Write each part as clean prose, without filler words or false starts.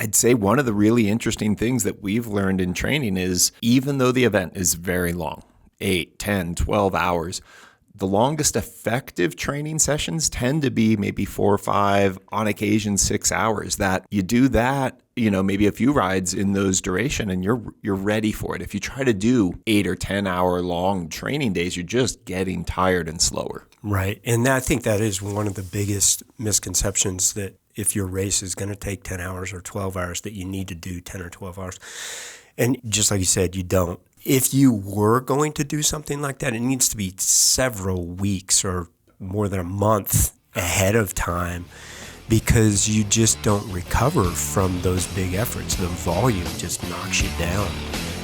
I'd say one of the really interesting things that we've learned in training is even though the event is very long, 8, 10, 12 hours, the longest effective training sessions tend to be maybe 4 or 5, on occasion 6 hours. That you do that, maybe a few rides in those duration and you're ready for it. If you try to do 8 or 10 hour long training days, you're just getting tired and slower. Right. And I think that is one of the biggest misconceptions, that if your race is going to take 10 hours or 12 hours, that you need to do 10 or 12 hours. And just like you said, you don't. If you were going to do something like that, it needs to be several weeks or more than a month ahead of time, because you just don't recover from those big efforts. The volume just knocks you down.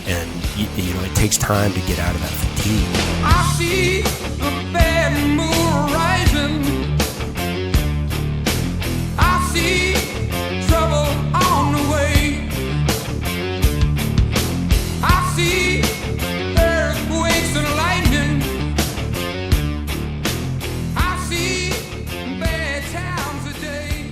And, it takes time to get out of that fatigue. I see a bad moon rising. I see trouble on the way. I see earthquakes and lightning. I see bad times a day.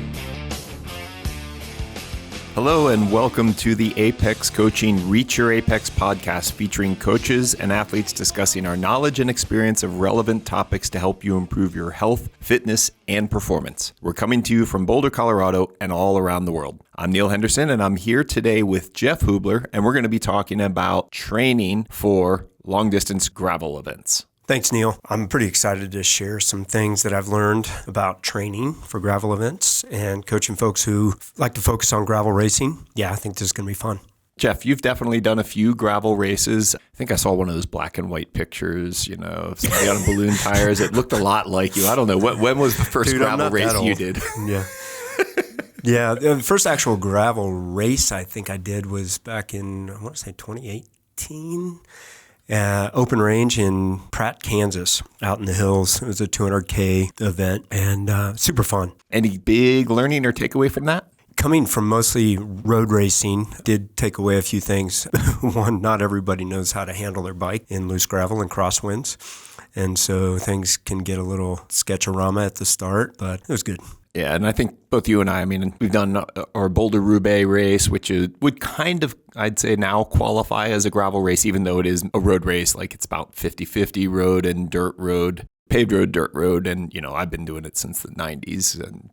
Hello and welcome to the Apex Coaching Reach Your Apex podcast, featuring coaches and athletes discussing our knowledge and experience of relevant topics to help you improve your health, fitness, and performance. We're coming to you from Boulder, Colorado, and all around the world. I'm Neal Henderson, and I'm here today with Jeff Hoobler, and we're going to be talking about training for long-distance gravel events. Thanks, Neal. I'm pretty excited to share some things that I've learned about training for gravel events and coaching folks who like to focus on gravel racing. Yeah, I think this is going to be fun. Jeff, you've definitely done a few gravel races. I think I saw one of those black and white pictures, of somebody on balloon tires. It looked a lot like you. I don't know. When was the first gravel race you did? Yeah. Yeah, the first actual gravel race I think I did was back in, I want to say 2018. Open range in Pratt, Kansas, out in the hills. It was a 200K event and super fun. Any big learning or takeaway from that? Coming from mostly road racing, did take away a few things. One, not everybody knows how to handle their bike in loose gravel and crosswinds. And so things can get a little sketcherama at the start, but it was good. Yeah, and I think both you and I we've done our Boulder-Roubaix race, which would kind of, I'd say now qualify as a gravel race, even though it is a road race. Like it's about 50-50 road and dirt road, paved road, dirt road. And, I've been doing it since the 90s and,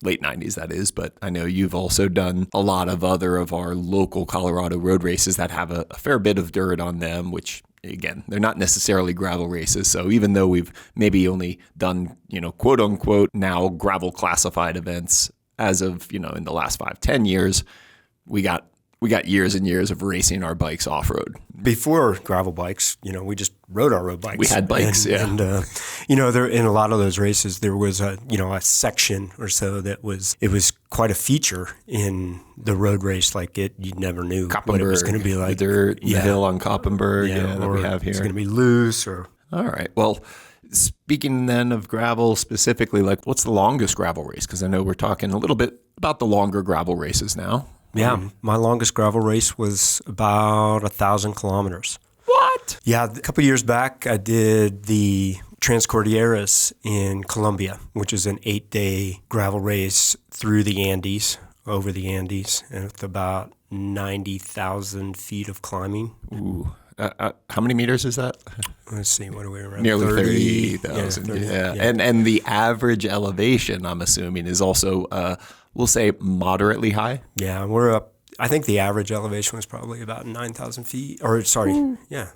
late 90s that is. But I know you've also done a lot of other of our local Colorado road races that have a fair bit of dirt on them, which again, they're not necessarily gravel races. So even though we've maybe only done, quote unquote, now gravel classified events as of, in the last 5-10 years, we got years and years of racing our bikes off-road. Before gravel bikes, we just rode our road bikes. We had bikes, and there in a lot of those races, there was a section or so that it was quite a feature in the road race. Like you never knew what it was going to be like. The dirt, the hill on Koppenberg, that we have here. It's going to be loose or. All right. Well, speaking then of gravel specifically, like what's the longest gravel race? Because I know we're talking a little bit about the longer gravel races now. Yeah, my longest gravel race was about 1,000 kilometers. What? Yeah, a couple of years back, I did the Trans Cordillera in Colombia, which is an 8-day gravel race through the Andes, over the Andes, and with about 90,000 feet of climbing. Ooh. How many meters is that? Let's see, what are we around? Nearly 30,000. Yeah. And the average elevation, I'm assuming, is also, we'll say, moderately high. Yeah, we're up. I think the average elevation was probably about 9,000 feet. Or sorry, yeah,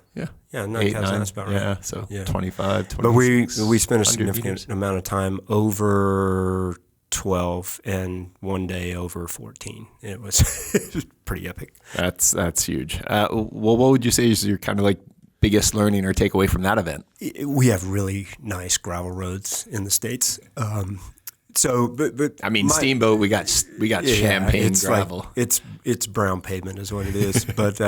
9,000. That's about right. Yeah, so 25, 26. But we spent a significant amount of time over 12 and one day over 14. It was pretty epic. That's huge. Well, what would you say is your kind of like biggest learning or takeaway from that event? We have really nice gravel roads in the States. But I mean, Steamboat, we got champagne gravel. Like, it's brown pavement is what it is. But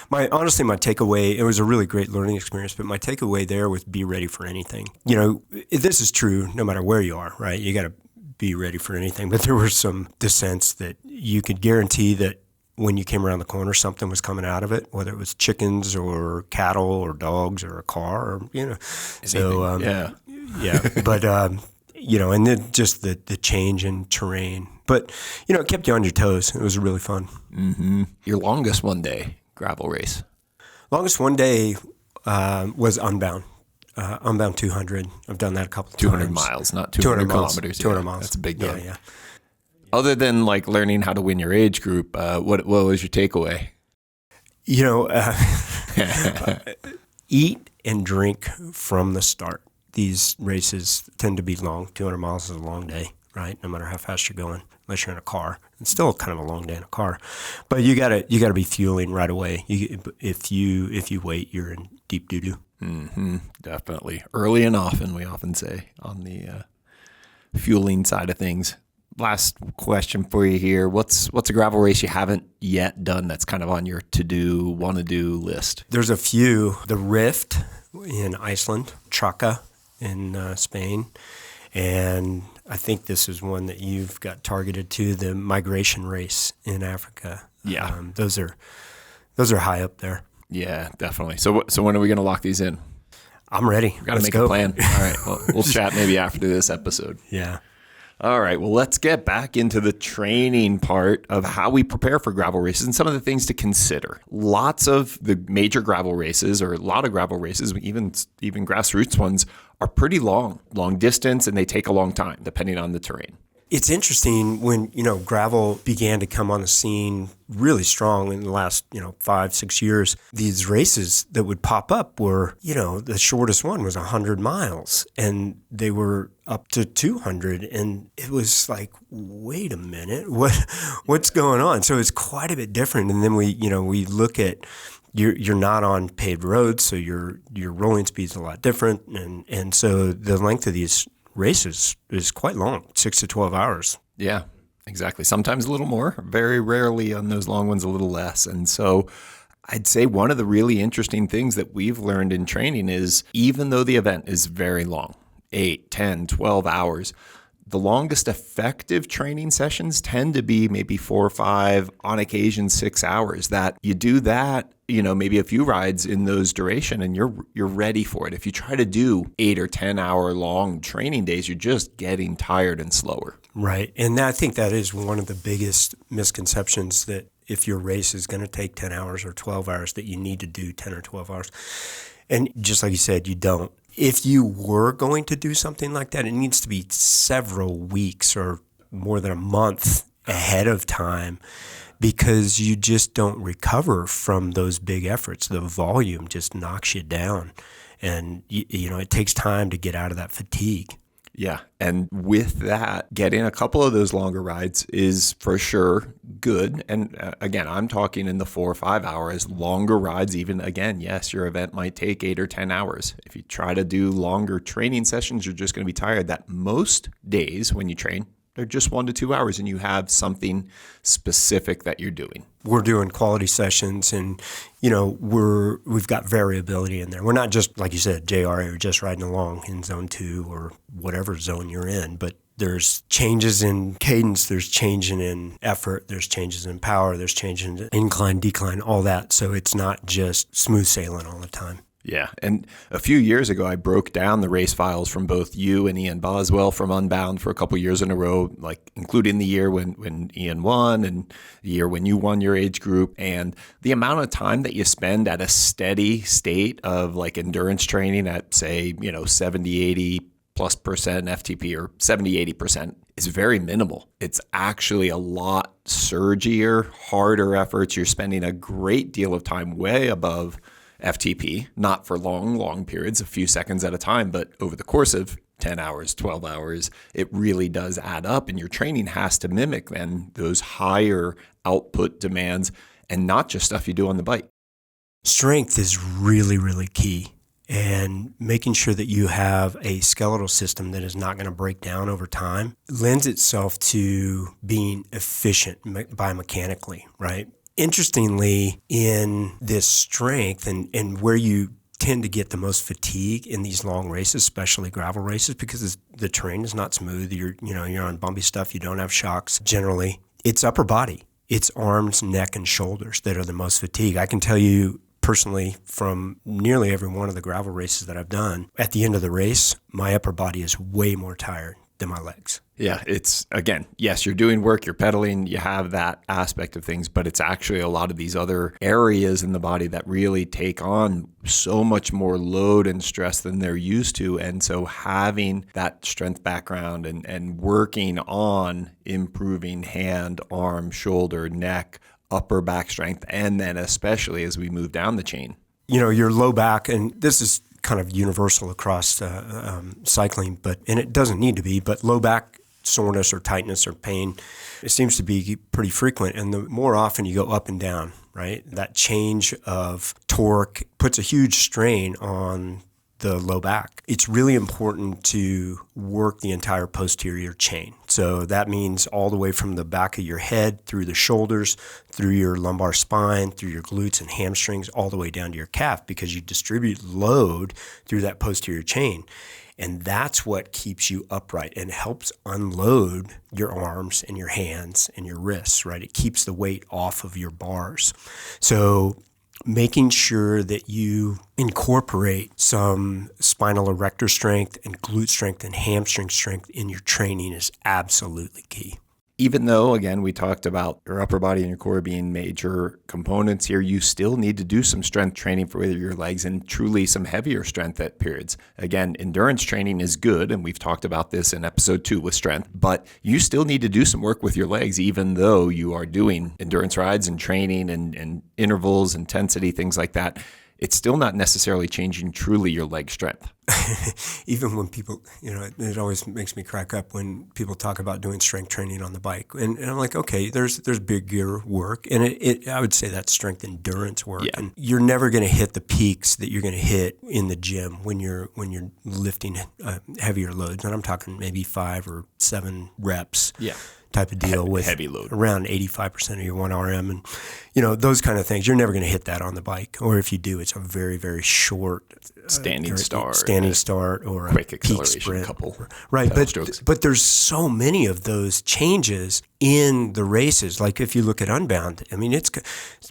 my takeaway, it was a really great learning experience, but my takeaway there was be ready for anything. This is true no matter where you are, right? You got to be ready for anything. But there were some descents that you could guarantee that when you came around the corner, something was coming out of it, whether it was chickens or cattle or dogs or a car or, Anything. Yeah. But and then just the change in terrain. But, it kept you on your toes. It was really fun. Mm-hmm. Your longest one day gravel race? Longest one day was Unbound. Unbound 200. I've done that a couple of 200 times. miles, not 200 kilometers. 200 miles. That's a big deal. Yeah. Other than like learning how to win your age group, what was your takeaway? Eat and drink from the start. These races tend to be long. 200 miles is a long day, right? No matter how fast you're going, unless you're in a car. It's still kind of a long day in a car. But you gotta be fueling right away. If you wait, you're in deep doo-doo. Mm-hmm, definitely. Early and often, we often say, on the fueling side of things. Last question for you here. What's a gravel race you haven't yet done that's kind of on your to-do, want-to-do list? There's a few. The Rift in Iceland, Traka in Spain, and I think this is one that you've got targeted to, the migration race in Africa. Yeah. Those are high up there. Yeah, definitely. So when are we going to lock these in? I'm ready. Got to make a plan. All right. Well, we'll chat maybe after this episode. Yeah. All right. Well, let's get back into the training part of how we prepare for gravel races and some of the things to consider. Lots of the major gravel races, or a lot of gravel races, even grassroots ones, are pretty long distance, and they take a long time depending on the terrain. It's interesting when, gravel began to come on the scene really strong in the last, 5-6 years. These races that would pop up were, the shortest one was 100 miles and they were up to 200. And it was like, wait a minute, what's going on? So it's quite a bit different. And then we look at, you're not on paved roads, so your rolling speed's a lot different. And so the length of these races is quite long, 6 to 12 hours. Yeah, exactly. Sometimes a little more, very rarely on those long ones, a little less. And so I'd say one of the really interesting things that we've learned in training is even though the event is very long, 8, 10, 12 hours, the longest effective training sessions tend to be maybe 4 or 5, on occasion 6 hours. That you do that, maybe a few rides in those duration, and you're ready for it. If you try to do 8 or 10 hour long training days, you're just getting tired and slower. Right, and I think that is one of the biggest misconceptions, that if your race is going to take 10 hours or 12 hours, that you need to do 10 or 12 hours. And just like you said, you don't. If you were going to do something like that, it needs to be several weeks or more than a month ahead of time, because you just don't recover from those big efforts. The volume just knocks you down, and it takes time to get out of that fatigue. Yeah. And with that, getting a couple of those longer rides is for sure good. And again, I'm talking in the 4 or 5 hours, longer rides, even again, yes, your event might take 8 or 10 hours. If you try to do longer training sessions, you're just going to be tired. That most days when you train, they're just 1 to 2 hours, and you have something specific that you're doing. We're doing quality sessions, and we've got variability in there. We're not just, like you said, JRA, or just riding along in zone 2 or whatever zone you're in, but there's changes in cadence, there's changing in effort, there's changes in power, there's changes in incline, decline, all that. So it's not just smooth sailing all the time. Yeah. And a few years ago, I broke down the race files from both you and Ian Boswell from Unbound for a couple years in a row, like including the year when Ian won and the year when you won your age group, and the amount of time that you spend at a steady state of like endurance training at, say, 70, 80 plus percent FTP, or 70, 80% is very minimal. It's actually a lot surgier, harder efforts. You're spending a great deal of time way above FTP, not for long periods, a few seconds at a time, but over the course of 10 hours, 12 hours, it really does add up. And your training has to mimic then those higher output demands, and not just stuff you do on the bike. Strength is really, really key. And making sure that you have a skeletal system that is not going to break down over time lends itself to being efficient biomechanically, right? Interestingly, in this strength and where you tend to get the most fatigue in these long races, especially gravel races, because the terrain is not smooth. You're on bumpy stuff. You don't have shocks. Generally, it's upper body. It's arms, neck, and shoulders that are the most fatigue. I can tell you personally from nearly every one of the gravel races that I've done, at the end of the race, my upper body is way more tired than my legs. Yeah, it's, again, yes, you're doing work, you're pedaling, you have that aspect of things, but it's actually a lot of these other areas in the body that really take on so much more load and stress than they're used to. And so having that strength background and working on improving hand, arm, shoulder, neck, upper back strength, and then especially as we move down the chain. You know, your low back, and this is kind of universal across cycling, and it doesn't need to be, but low back soreness or tightness or pain, it seems to be pretty frequent. And the more often you go up and down, right, that change of torque puts a huge strain on the low back. It's really important to work the entire posterior chain. So that means all the way from the back of your head, through the shoulders, through your lumbar spine, through your glutes and hamstrings, all the way down to your calf, because you distribute load through that posterior chain. And that's what keeps you upright and helps unload your arms and your hands and your wrists, right? It keeps the weight off of your bars. So making sure that you incorporate some spinal erector strength and glute strength and hamstring strength in your training is absolutely key. Even though, again, we talked about your upper body and your core being major components here, you still need to do some strength training for your legs and truly some heavier strength at periods. Again, endurance training is good, and we've talked about this in episode 2 with strength, but you still need to do some work with your legs, even though you are doing endurance rides and training and intervals, intensity, things like that. It's still not necessarily changing truly your leg strength. Even when people, it always makes me crack up when people talk about doing strength training on the bike. And I'm like, okay, there's big gear work. And I would say that's strength endurance work. Yeah. And you're never going to hit the peaks that you're going to hit in the gym when you're lifting heavier loads. And I'm talking maybe 5 or 7 reps. Yeah. Type of deal with heavy load, around 85% of your 1RM, and those kind of things. You're never going to hit that on the bike, or if you do, it's a very, very short standing start or quick a acceleration peak sprint. Couple right. But there's so many of those changes in the races. Like if you look at Unbound, I mean,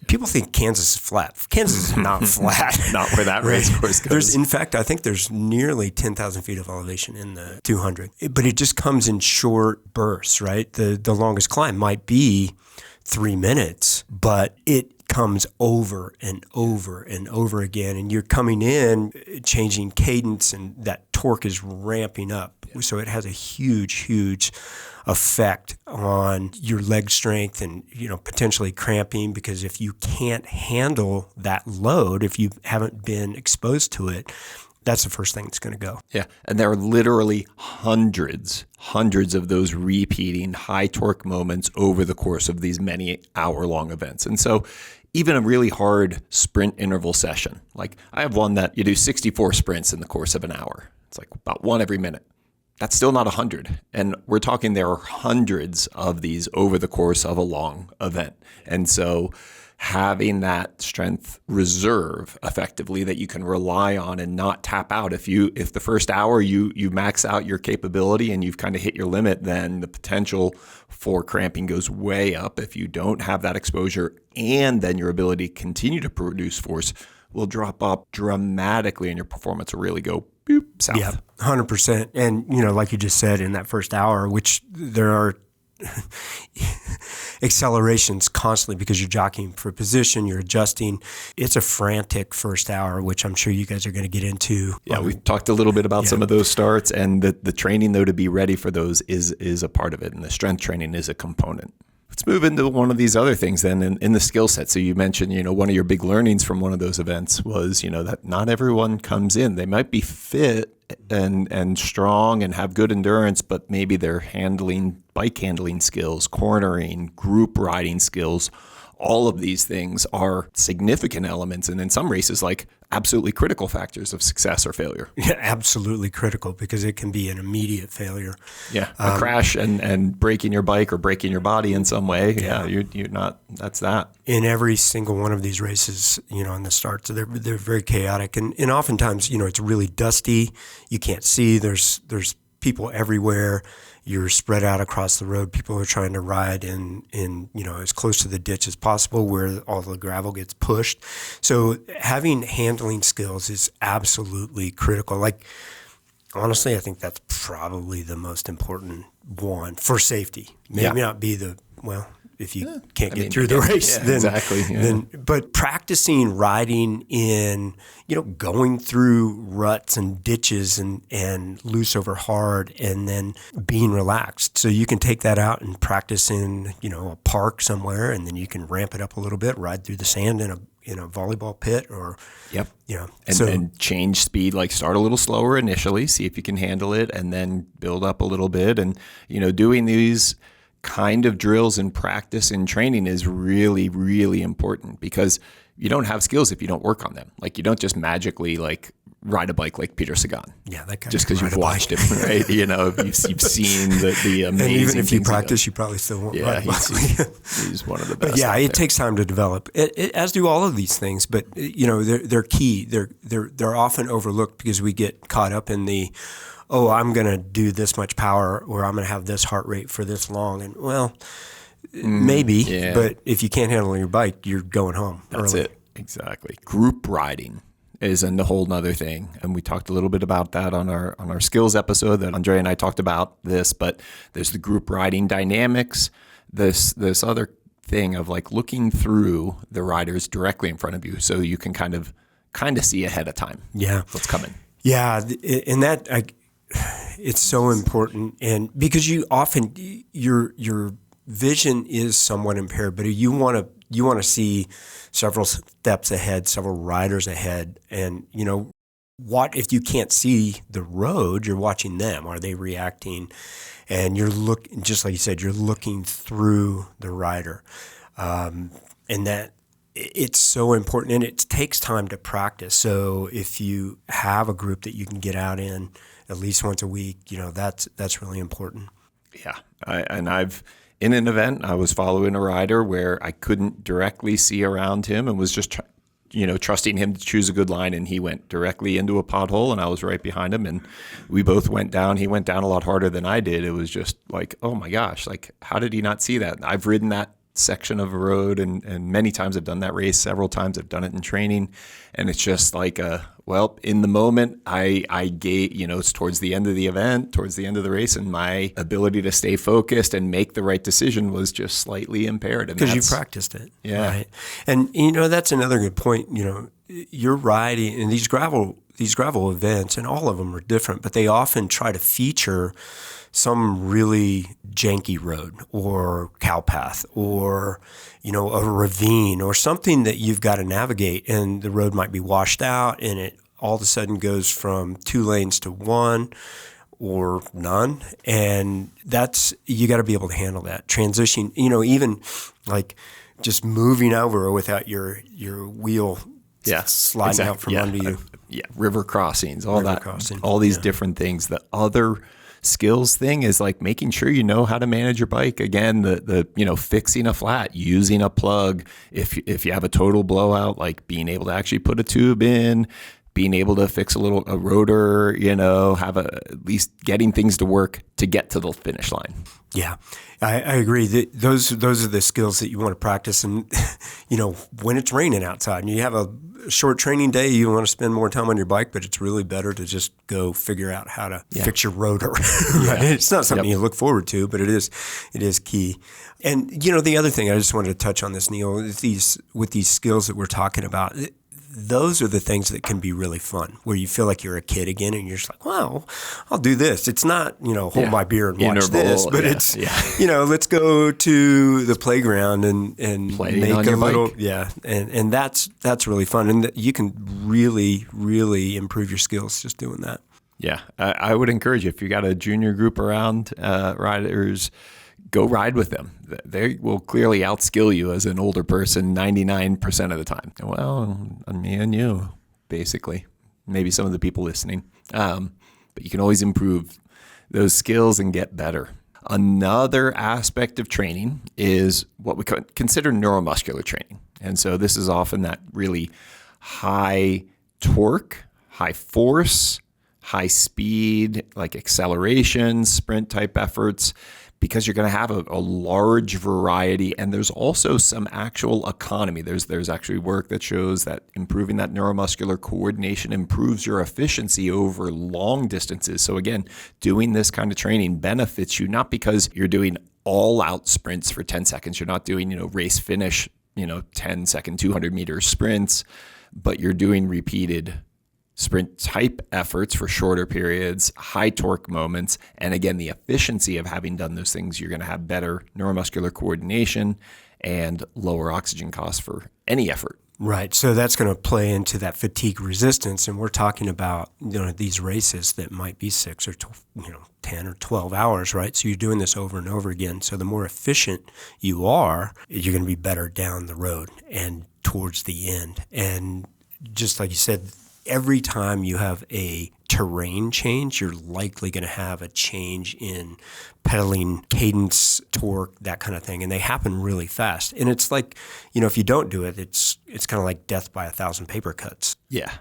people think Kansas is flat. Kansas is not flat. Not where that race course goes. In fact, I think there's nearly 10,000 feet of elevation in the 200, but it just comes in short bursts, right? The longest climb might be 3 minutes, but it comes over and over and over again, and you're coming in, changing cadence, and that torque is ramping up. Yeah. So it has a huge effect on your leg strength and, potentially cramping, because if you can't handle that load, if you haven't been exposed to it, that's the first thing that's going to go. Yeah. And there are literally hundreds of those repeating high torque moments over the course of these many hour-long events. And so even a really hard sprint interval session, like I have one that you do 64 sprints in the course of an hour. It's like about one every minute. That's still not 100. And we're talking there are hundreds of these over the course of a long event. And so having that strength reserve effectively that you can rely on and not tap out. If the first hour you max out your capability and you've kind of hit your limit, then the potential for cramping goes way up if you don't have that exposure, and then your ability to continue to produce force will drop up dramatically and your performance will really go south. Yeah, 100%. And, like you just said, in that first hour, which there are accelerations constantly because you're jockeying for position, you're adjusting. It's a frantic first hour, which I'm sure you guys are going to get into. Yeah, we talked a little bit about some of those starts, and the training, though, to be ready for those is a part of it, and the strength training is a component. Let's move into one of these other things then in the skill set. So you mentioned, one of your big learnings from one of those events was, that not everyone comes in. They might be fit and strong and have good endurance, but maybe their bike handling skills, cornering, group riding skills, all of these things are significant elements, and in some races, like absolutely critical factors of success or failure. Yeah, absolutely critical, because it can be an immediate failure. Yeah, a crash and breaking your bike or breaking your body in some way. Yeah, you're not. That's that. In every single one of these races, in the starts, they're very chaotic, and oftentimes, it's really dusty. You can't see. There's people everywhere. You're spread out across the road. People are trying to ride in as close to the ditch as possible where all the gravel gets pushed. So having handling skills is absolutely critical. Like Honestly, I think that's probably the most important one for safety. Maybe not be if you can't get through the race, then exactly. Yeah. But practicing riding in, going through ruts and ditches and loose over hard, and then being relaxed. So you can take that out and practice in, a park somewhere, and then you can ramp it up a little bit, ride through the sand in a volleyball pit, or and change speed, like start a little slower initially, see if you can handle it, and then build up a little bit. And doing these kind of drills and practice and training is really, really important, because you don't have skills if you don't work on them. Like, you don't just magically ride a bike like Peter Sagan. Yeah, that guy. Just because you've watched him, right? You've seen the amazing. And even if you practice, you probably still won't ride a bike. He's one of the best. But it takes time to develop. As do all of these things. But they're key. They're often overlooked because we get caught up in the, I'm going to do this much power, or I'm going to have this heart rate for this long. And maybe, but if you can't handle your bike, you're going home. That's early. it. Exactly. Group riding is a whole nother thing. And we talked a little bit about that on our skills episode that Andre and I talked about this, but there's the group riding dynamics, this other thing of looking through the riders directly in front of you, so you can kind of see ahead of time. Yeah. What's coming. Yeah. And that, it's so important. And because you often, your vision is somewhat impaired, but you want to see several steps ahead, several riders ahead. And, what if you can't see the road, you're watching them. Are they reacting? And just like you said, you're looking through the rider. And that it's so important, and it takes time to practice. So if you have a group that you can get out in at least once a week, that's really important. Yeah. In an event, I was following a rider where I couldn't directly see around him, and was just, trusting him to choose a good line. And he went directly into a pothole, and I was right behind him, and we both went down. He went down a lot harder than I did. It was just oh my gosh, how did he not see that? I've ridden that section of a road, and many times I've done that race, several times I've done it in training, and it's just in the moment I gave, it's towards the end of the event, towards the end of the race, and my ability to stay focused and make the right decision was just slightly impaired. Because you practiced it. Yeah. Right. And that's another good point. You're riding in these gravel events, and all of them are different, but they often try to feature some really janky road or cow path, or a ravine, or something that you've got to navigate, and the road might be washed out, and it all of a sudden goes from 2 lanes to 1 or none, and you got to be able to handle that transition. Even just moving over without your wheel sliding out from under you. River crossings, all these different things. The other skills thing is making sure you know how to manage your bike. Again, the fixing a flat, using a plug. If you have a total blowout, being able to actually put a tube in, being able to fix a rotor, have at least getting things to work to get to the finish line. Yeah, I agree. Those are the skills that you want to practice. And, when it's raining outside and you have a short training day, you want to spend more time on your bike, but it's really better to just go figure out how to fix your rotor. Right? It's not something you look forward to, but it is key. And, the other thing I just wanted to touch on this, Neal, with these skills that we're talking about, those are the things that can be really fun, where you feel like you're a kid again, and you're just well, I'll do this. It's not, hold my beer and watch this, but it's, let's go to the playground and Playing make on a your little, bike. and that's really fun, and you can really, really improve your skills just doing that. Yeah, I would encourage you, if you got a junior group around riders, go ride with them. They will clearly outskill you as an older person 99% of the time. Well, me and you, basically. Maybe some of the people listening. But you can always improve those skills and get better. Another aspect of training is what we consider neuromuscular training. And so this is often that really high torque, high force, high speed, acceleration, sprint type efforts, because you're going to have a large variety, and there's also some actual economy. There's actually work that shows that improving that neuromuscular coordination improves your efficiency over long distances. So again, doing this kind of training benefits you not because you're doing all out sprints for 10 seconds. You're not doing, race finish, 10-second, 200-meter sprints, but you're doing repeated sprint type efforts for shorter periods, high torque moments. And again, the efficiency of having done those things, you're going to have better neuromuscular coordination and lower oxygen costs for any effort. Right. So that's going to play into that fatigue resistance. And we're talking about, these races that might be 6 or 10 or 12 hours, right? So you're doing this over and over again. So the more efficient you are, you're going to be better down the road and towards the end. And just like you said, every time you have a terrain change, you're likely going to have a change in pedaling cadence, torque, that kind of thing. And they happen really fast. And it's like, if you don't do it, it's kind of like death by 1,000 paper cuts. Yeah.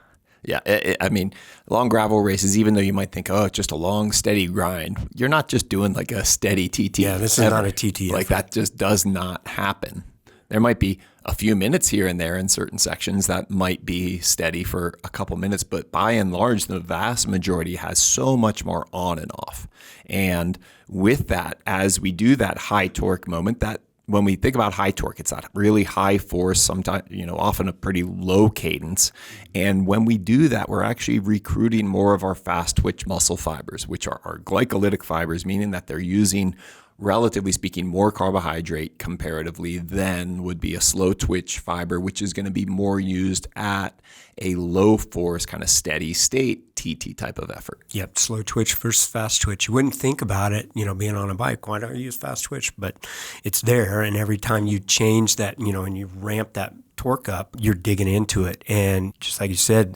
Yeah. I mean, long gravel races, even though you might think, it's just a long, steady grind, you're not just doing like a steady TT. Yeah, this is not a TT. Like that just does not happen. There might be a few minutes here and there in certain sections that might be steady for a couple minutes, but by and large, the vast majority has so much more on and off. And with that, as we do that high torque moment, that when we think about high torque, it's that really high force, sometimes, often a pretty low cadence. And when we do that, we're actually recruiting more of our fast twitch muscle fibers, which are our glycolytic fibers, meaning that they're using, relatively speaking, more carbohydrate comparatively than would be a slow twitch fiber, which is going to be more used at a low force, kind of steady state TT type of effort. Yep, slow twitch versus fast twitch. You wouldn't think about it, being on a bike. Why don't you use fast twitch? But it's there, and every time you change that, and you ramp that torque up, you're digging into it. And just like you said,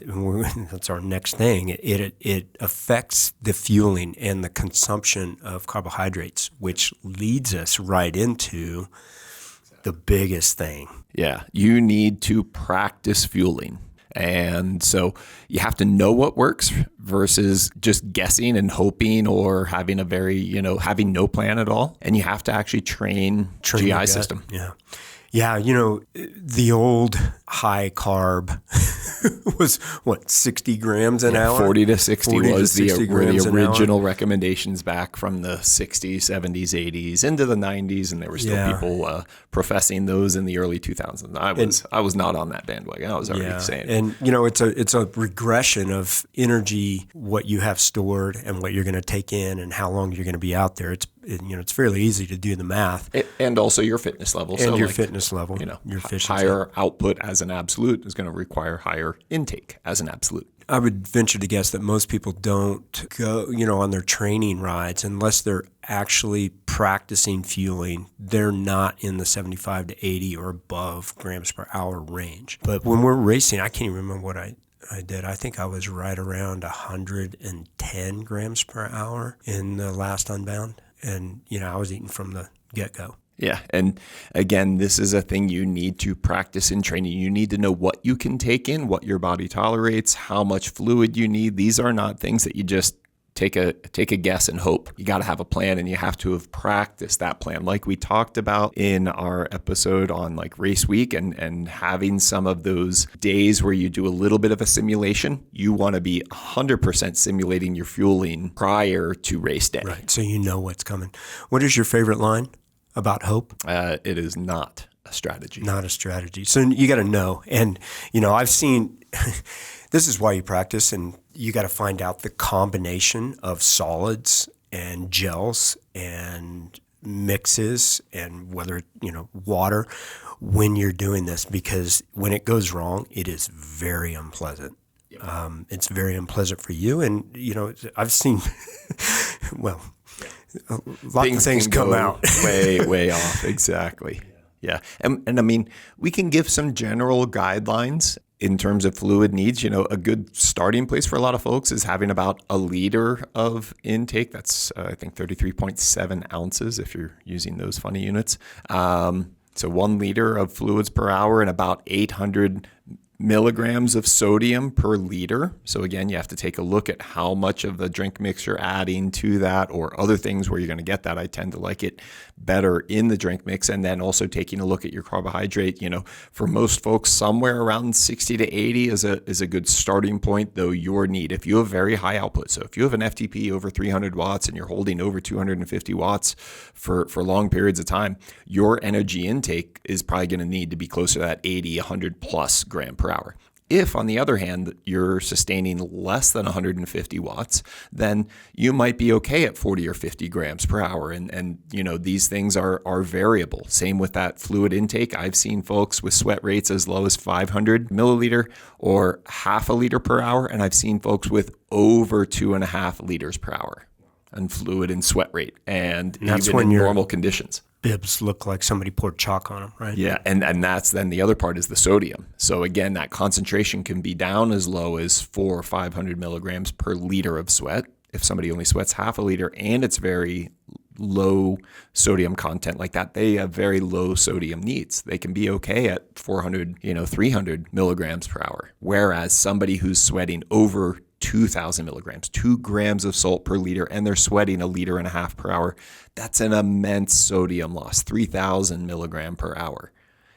that's our next thing. It affects the fueling and the consumption of carbohydrates, which leads us right into the biggest thing. Yeah, you need to practice fueling. And so you have to know what works versus just guessing and hoping or having having no plan at all. And you have to actually train GI system. Yeah. Yeah, the old high carb was 60 grams an hour? 40 to 60 40 was to 60 the original hour. recommendations back from the 60s, 70s, 80s into the 90s, and there were still people professing those in the early 2000s. I was not on that bandwagon. I was already saying. And it's a regression of energy, what you have stored and what you're going to take in and how long you're going to be out there. It's fairly easy to do the math. And also your fitness level. And your fitness level, your efficiency. Higher output as an absolute is going to require higher intake as an absolute. I would venture to guess that most people don't go, on their training rides unless they're actually practicing fueling. They're not in the 75 to 80 or above grams per hour range. But when we're racing, I can't even remember what I did. I think I was right around 110 grams per hour in the last Unbound. And, I was eating from the get-go. Yeah. And again, this is a thing you need to practice in training. You need to know what you can take in, what your body tolerates, how much fluid you need. These are not things that you just take a guess and hope. You got to have a plan, and you have to have practiced that plan. Like we talked about in our episode on like race week and having some of those days where you do a little bit of a simulation. You want to be 100% simulating your fueling prior to race day. Right. So you know what's coming. What is your favorite line about hope? It is not a strategy. Not a strategy. So you got to know. And, I've seen, this is why you practice, and you got to find out the combination of solids and gels and mixes and whether, water when you're doing this, because when it goes wrong, it is very unpleasant. Yep. It's very unpleasant for you. And, I've seen, well, a lot of things come out way off. Exactly. Yeah. And I mean, we can give some general guidelines in terms of fluid needs. A good starting place for a lot of folks is having about a liter of intake. That's, I think, 33.7 ounces if you're using those funny units. So 1 liter of fluids per hour and about 800 milligrams of sodium per liter. So again, you have to take a look at how much of the drink mix you're adding to that, or other things where you're going to get that. I tend to like it better in the drink mix. And then also taking a look at your carbohydrate. For most folks, somewhere around 60 to 80 is a good starting point, though your need. If you have very high output, so if you have an FTP over 300 watts and you're holding over 250 watts for long periods of time, your energy intake is probably going to need to be closer to that 80, 100 plus gram per hour. If, on the other hand, you're sustaining less than 150 watts, then you might be okay at 40 or 50 grams per hour. And these things are variable. Same with that fluid intake. I've seen folks with sweat rates as low as 500 milliliter or half a liter per hour. And I've seen folks with over 2.5 liters per hour on fluid and sweat rate, and that's even when in your normal conditions. bibs look like somebody poured chalk on them, right? Yeah, and that's then the other part is the sodium. So again, that concentration can be down as low as 400 or 500 milligrams per liter of sweat if somebody only sweats half a liter and it's very low sodium content like that. They have very low sodium needs. They can be okay at 400, 300 milligrams per hour. Whereas somebody who's sweating over 2,000 milligrams, 2 grams of salt per liter, and they're sweating 1.5 liters per hour, that's an immense sodium loss, 3,000 milligram per hour.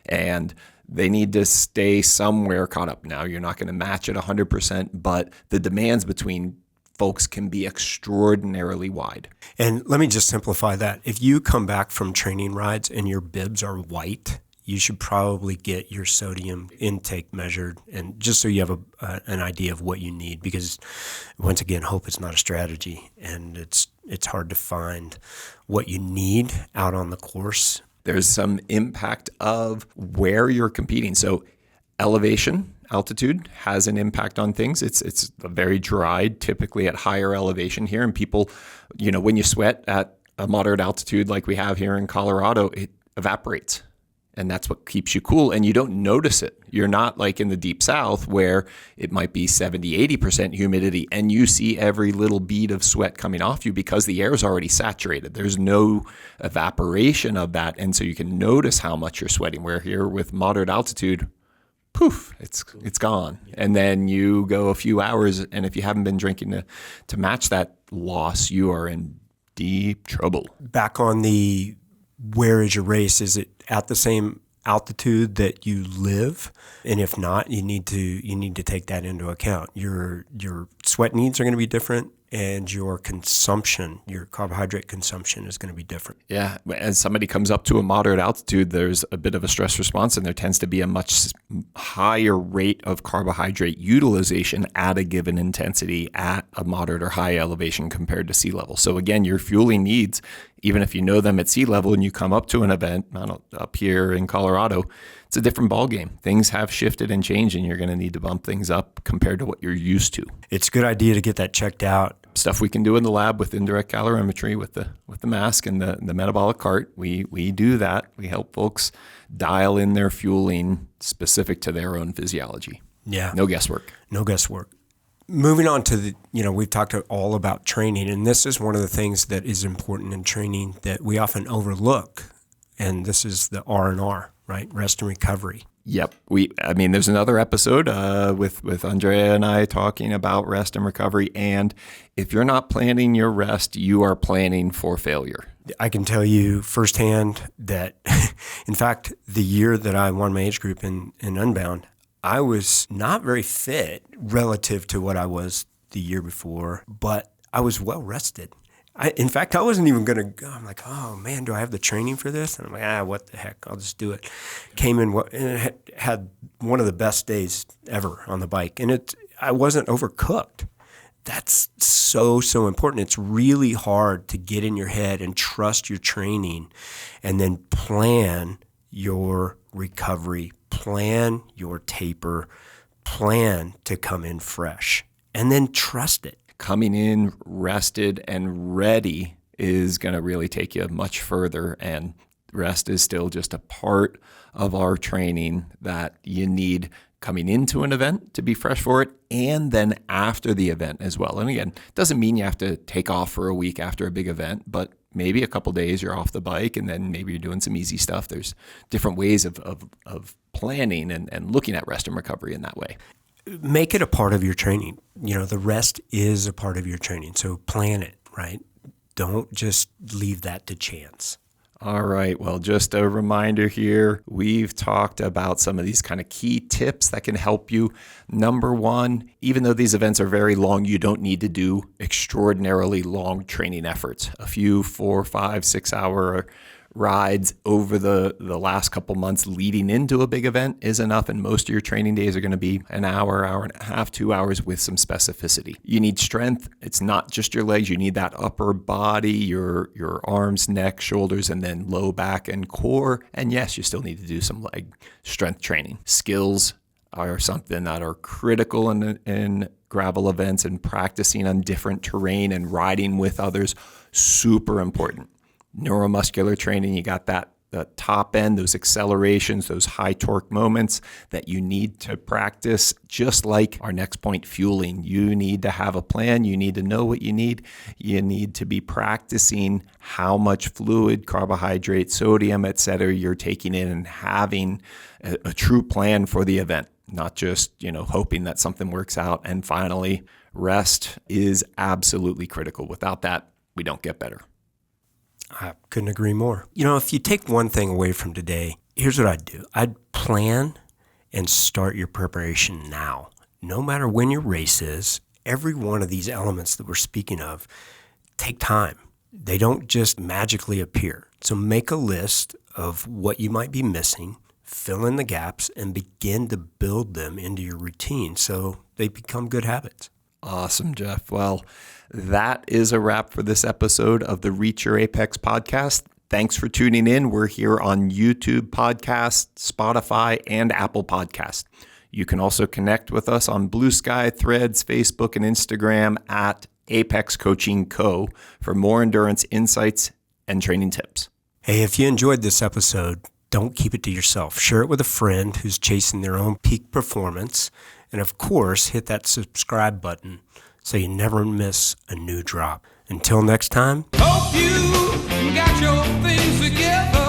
And they need to stay somewhere caught up. Now, you're not going to match it 100%, but the demands between folks can be extraordinarily wide. And let me just simplify that. If you come back from training rides and your bibs are white, you should probably get your sodium intake measured, and just so you have an idea of what you need, because once again, hope is not a strategy, and it's hard to find what you need out on the course. There's some impact of where you're competing. So elevation, altitude has an impact on things. It's very dry, typically at higher elevation here, and people, when you sweat at a moderate altitude like we have here in Colorado, it evaporates. And that's what keeps you cool, and you don't notice it. You're not like in the deep south where it might be 70, 80% humidity and you see every little bead of sweat coming off you because the air is already saturated. There's no evaporation of that, and so you can notice how much you're sweating. Where here with moderate altitude, poof, it's gone. And then you go a few hours, and if you haven't been drinking to match that loss, you are in deep trouble. Back on the where is your race? Is it at the same altitude that you live? And if not, you need to take that into account. Your sweat needs are going to be different, and your carbohydrate consumption is going to be different. Yeah, as somebody comes up to a moderate altitude, there's a bit of a stress response, and there tends to be a much higher rate of carbohydrate utilization at a given intensity at a moderate or high elevation compared to sea level. So again, your fueling needs, even if you know them at sea level and you come up to an event up here in Colorado, it's a different ballgame. Things have shifted and changed, and you're going to need to bump things up compared to what you're used to. It's a good idea to get that checked out. Stuff we can do in the lab with indirect calorimetry with the mask and the metabolic cart. We do that. We help folks dial in their fueling specific to their own physiology. Yeah. No guesswork. No guesswork. Moving on to we've talked all about training, and this is one of the things that is important in training that we often overlook, and this is the R&R, right? Rest and recovery. Yep. There's another episode with Andrea and I talking about rest and recovery, and if you're not planning your rest, you are planning for failure. I can tell you firsthand that, in fact, the year that I won my age group in Unbound, I was not very fit relative to what I was the year before, but I was well rested. In fact, I wasn't even going to go. I'm like, oh man, do I have the training for this? And I'm like, what the heck? I'll just do it. Came in and had one of the best days ever on the bike. And I wasn't overcooked. That's so important. It's really hard to get in your head and trust your training and then plan your recovery, plan your taper, plan to come in fresh, and then trust it. Coming in rested and ready is going to really take you much further, and rest is still just a part of our training that you need coming into an event to be fresh for it, and then after the event as well. And again, it doesn't mean you have to take off for a week after a big event, but maybe a couple days you're off the bike, and then maybe you're doing some easy stuff. There's different ways of planning and looking at rest and recovery in that way. Make it a part of your training. The rest is a part of your training. So plan it, right? Don't just leave that to chance. All right. Well, just a reminder here, we've talked about some of these kind of key tips that can help you. Number one, even though these events are very long, you don't need to do extraordinarily long training efforts. A few 4, 5, 6 hour rides over the last couple months leading into a big event is enough, and most of your training days are going to be an hour, hour and a half, 2 hours with some specificity. You need strength. It's not just your legs. You need that upper body, your arms, neck, shoulders, and then low back and core. And yes, you still need to do some leg strength training. Skills are something that are critical in gravel events, and practicing on different terrain and riding with others, super important. Neuromuscular training, you got the top end, those accelerations, those high torque moments that you need to practice, just like our next point, fueling. You need to have a plan. You need to know what you need. You need to be practicing how much fluid, carbohydrate, sodium, etc. you're taking in, and having a true plan for the event, not just, hoping that something works out. And finally, rest is absolutely critical. Without that, we don't get better. I couldn't agree more. If you take one thing away from today, here's what I'd do. I'd plan and start your preparation now. No matter when your race is, every one of these elements that we're speaking of take time. They don't just magically appear. So make a list of what you might be missing, fill in the gaps, and begin to build them into your routine so they become good habits. Awesome, Jeff. Well, that is a wrap for this episode of the Reach Your Apex podcast. Thanks for tuning in. We're here on YouTube Podcast, Spotify, and Apple Podcast. You can also connect with us on Blue Sky, Threads, Facebook, and Instagram at Apex Coaching Co. for more endurance insights and training tips. Hey, if you enjoyed this episode, don't keep it to yourself. Share it with a friend who's chasing their own peak performance. And of course, hit that subscribe button so you never miss a new drop. Until next time. Hope you got your things together.